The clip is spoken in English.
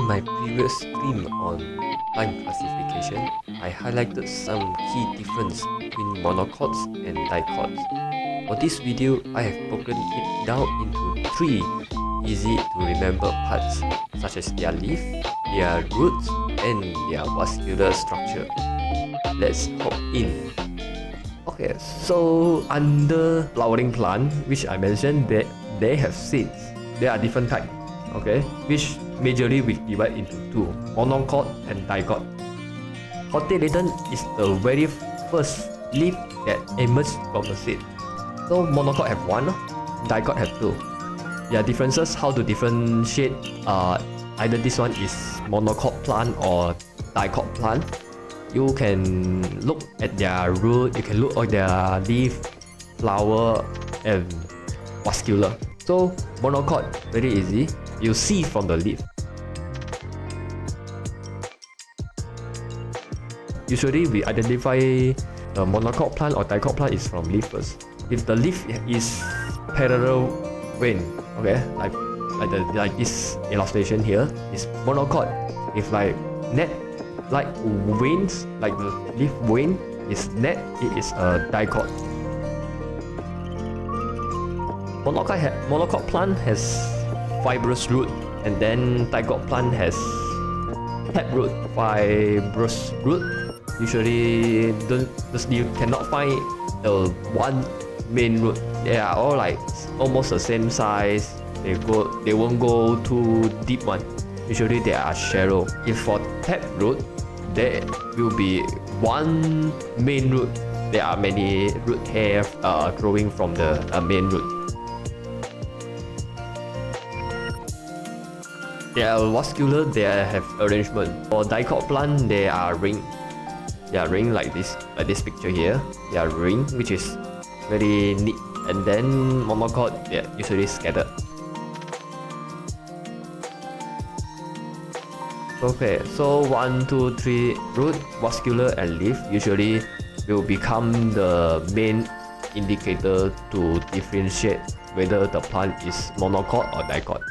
my previous stream on plant classification, I highlighted some key difference between monocots and dicots. For this video, I have broken it down into 3 easy to remember parts, such as their leaf, their roots, and their vascular structure. Let's hop in. Okay, so under flowering plant, which I mentioned, they have seeds. There are different types, okay, which majorly we divide into 2, monocot and dicot. Cotyledon is the very first leaf that emerged from the seed. So monocot have 1, dicot have 2. Their differences, how to differentiate, either this one is monocot plant or dicot plant. You can look at their root, you can look at their leaf, flower, and vascular. So monocot, very easy. You see from the leaf. Usually we identify the monocot plant or dicot plant is from leaf first. If the leaf is parallel vein, okay, like this illustration here is monocot. If like net like veins, like the leaf vein is net, it is a dicot. Monocot plant has fibrous root, and then dicot plant has taproot, fibrous root. Usually you cannot find the one main root. They are all like almost the same size. They won't go too deep one. Usually they are shallow. If for taproot, there will be one main root. There are many root hairs growing from the main root. They are vascular, they have arrangement. For dicot plant, they are ring. They are ring like this picture here. They are ring, which is very neat. And then monocot, they are usually scattered. Okay, so 1, 2, 3 root, vascular, and leaf usually will become the main indicator to differentiate whether the plant is monocot or dicot.